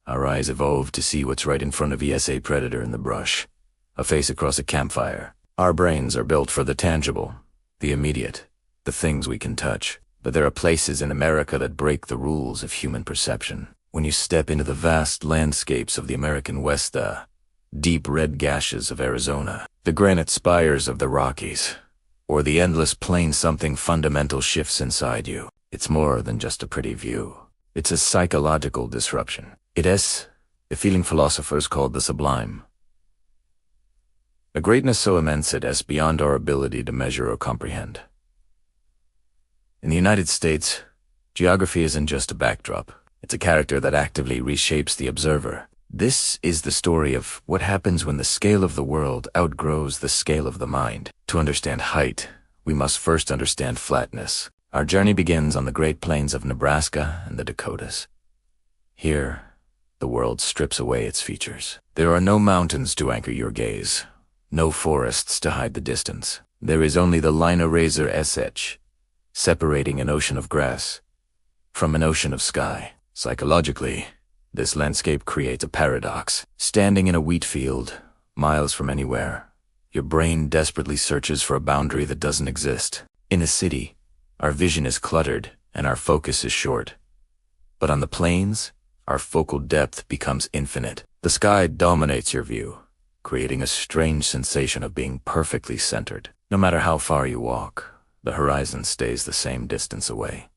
Our eyes evolved to see what's right in front of a predator in the brush, a face across a campfire. Our brains are built for the tangible, the immediate, the things we can touch. But there are places in America that break the rules of human perception. When you step into the vast landscapes of the American West, the deep red gashes of Arizona, the granite spires of the Rockies, or the endless plain, something fundamental shifts inside you. It's more than just a pretty view. It's a psychological disruption. It is a feeling philosophers called the sublime. A greatness so immense it is beyond our ability to measure or comprehend. In the United States, geography isn't just a backdrop. It's a character that actively reshapes the observer. This is the story of what happens when the scale of the world outgrows the scale of the mind. To understand height, we must first understand flatness. Our journey begins on the Great Plains of Nebraska and the Dakotas. Here, the world strips away its features. There are no mountains to anchor your gaze, no forests to hide the distance. There is only the line of razor edge, separating an ocean of grass from an ocean of sky. Psychologically, this landscape creates a paradox. Standing in a wheat field, miles from anywhere, your brain desperately searches for a boundary that doesn't exist. In a city, our vision is cluttered and our focus is short. But on the plains, our focal depth becomes infinite. The sky dominates your view, creating a strange sensation of being perfectly centered. No matter how far you walk, the horizon stays the same distance away.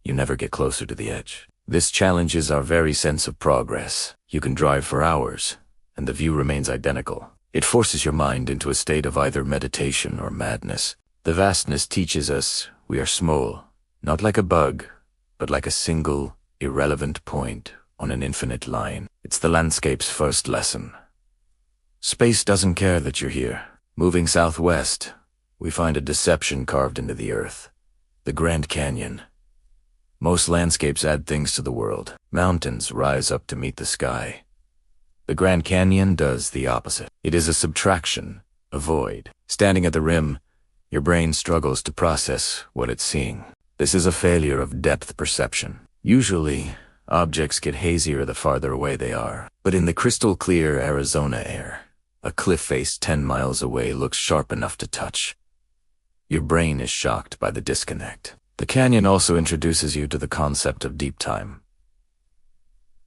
You never get closer to the edge. This challenges our very sense of progress. You can drive for hours, and the view remains identical. It forces your mind into a state of either meditation or madness. The vastness teaches us we are small, not like a bug, but like a single, irrelevant point on an infinite line. It's the landscape's first lesson. Space doesn't care that you're here. Moving southwest, we find a deception carved into the earth. The Grand Canyon. Most landscapes add things to the world. Mountains rise up to meet the sky. The Grand Canyon does the opposite. It is a subtraction, a void. Standing at the rim, your brain struggles to process what it's seeing. This is a failure of depth perception. Usually, objects get hazier the farther away they are. But in the crystal clear Arizona air, a cliff face 10 miles away looks sharp enough to touch. Your brain is shocked by the disconnect. The canyon also introduces you to the concept of deep time.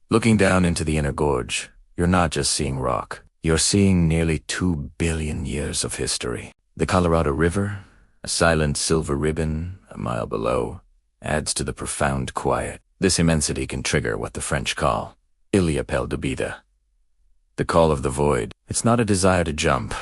Looking down into the inner gorge, you're not just seeing rock. You're seeing nearly 2 billion years of history. The Colorado River, a silent silver ribbon a mile below, adds to the profound quiet. This immensity can trigger what the French call il y appel de bida, the call of the void. It's not a desire to jump,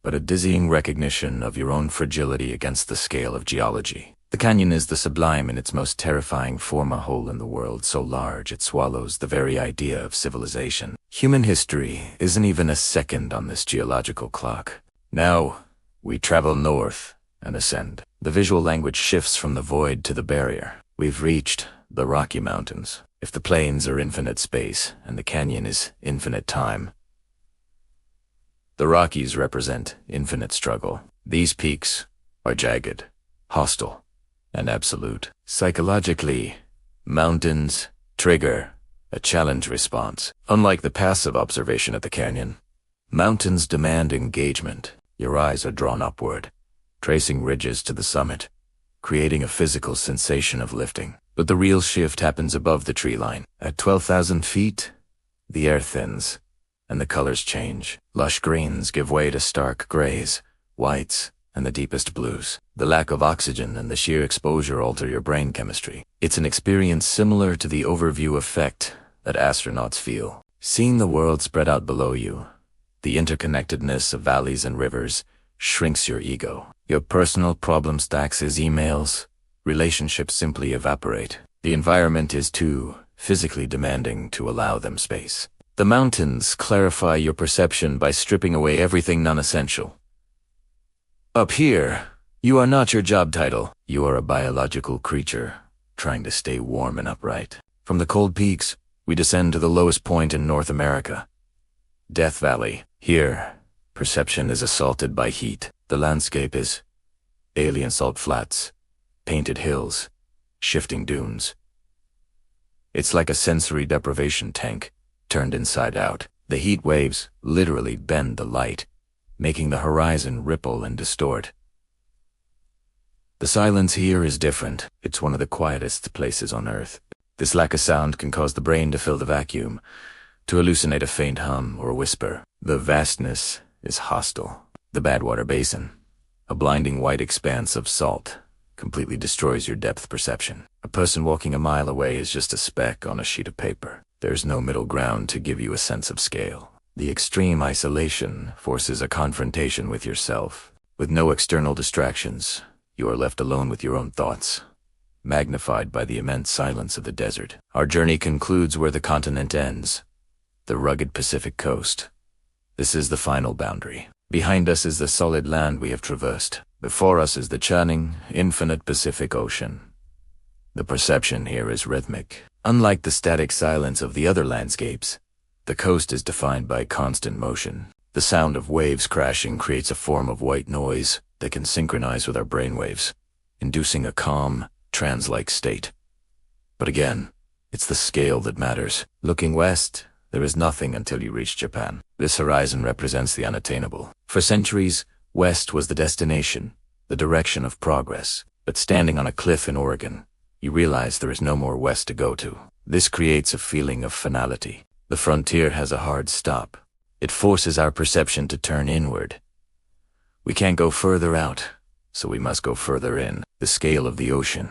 but a dizzying recognition of your own fragility against the scale of geology. The canyon is the sublime in its most terrifying form, a hole in the world so large it swallows the very idea of civilization. Human history isn't even a second on this geological clock. Now, we travel north and ascend. The visual language shifts from the void to the barrier. We've reached the Rocky Mountains. If the plains are infinite space and the canyon is infinite time, the Rockies represent infinite struggle. These peaks are jagged, hostile, and absolute. Psychologically, mountains trigger a challenge response. Unlike the passive observation at the canyon, mountains demand engagement. Your eyes are drawn upward, tracing ridges to the summit, creating a physical sensation of lifting. But the real shift happens above the tree line. At 12,000 feet, the air thins, and the colors change. Lush greens give way to stark grays, whites, and the deepest blues. The lack of oxygen and the sheer exposure alter your brain chemistry. It's an experience similar to the overview effect that astronauts feel. Seeing the world spread out below you, the interconnectedness of valleys and rivers, shrinks your ego. Your personal problem stacks as emails. Relationships simply evaporate. The environment is too physically demanding to allow them space. The mountains clarify your perception by stripping away everything non-essential. Up here, you are not your job title. You are a biological creature, trying to stay warm and upright. From the cold peaks, we descend to the lowest point in North America, Death Valley. Here, perception is assaulted by heat. The landscape is alien salt flats, painted hills, shifting dunes. It's like a sensory deprivation tank, turned inside out. The heat waves literally bend the light, making the horizon ripple and distort. The silence here is different. It's one of the quietest places on Earth. This lack of sound can cause the brain to fill the vacuum, to hallucinate a faint hum or whisper. The vastness is hostile. The Badwater Basin, a blinding white expanse of salt, completely destroys your depth perception. A person walking a mile away is just a speck on a sheet of paper. There's no middle ground to give you a sense of scale. The extreme isolation forces a confrontation with yourself. With no external distractions, you are left alone with your own thoughts, magnified by the immense silence of the desert. Our journey concludes where the continent ends, the rugged Pacific coast. This is the final boundary. Behind us is the solid land we have traversed. Before us is the churning, infinite Pacific Ocean. The perception here is rhythmic. Unlike the static silence of the other landscapes, the coast is defined by constant motion. The sound of waves crashing creates a form of white noise that can synchronize with our brainwaves, inducing a calm, trance-like state. But again, it's the scale that matters. Looking west, there is nothing until you reach Japan. This horizon represents the unattainable. For centuries, west was the destination, the direction of progress. But standing on a cliff in Oregon, you realize there is no more west to go to. This creates a feeling of finality. The frontier has a hard stop. It forces our perception to turn inward. We can't go further out, so we must go further in. The scale of the ocean,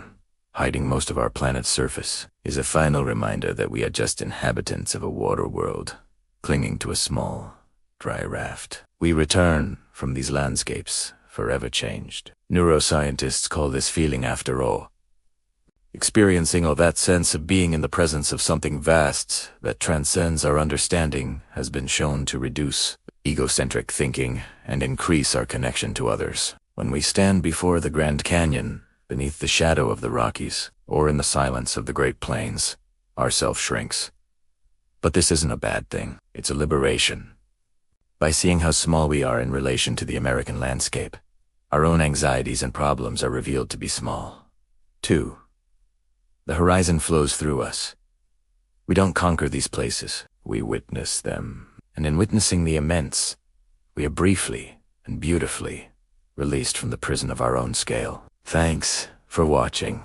hiding most of our planet's surface, is a final reminder that we are just inhabitants of a water world, clinging to a small, dry raft. We return from these landscapes forever changed. Neuroscientists call this feeling after awe. Experiencing all that sense of being in the presence of something vast that transcends our understanding has been shown to reduce egocentric thinking and increase our connection to others. When we stand before the Grand Canyon, beneath the shadow of the Rockies, or in the silence of the Great Plains, our self shrinks. But this isn't a bad thing. It's a liberation. By seeing how small we are in relation to the American landscape, our own anxieties and problems are revealed to be small. 2. The horizon flows through us. We don't conquer these places, we witness them. And in witnessing the immense, we are briefly and beautifully released from the prison of our own scale. Thanks for watching.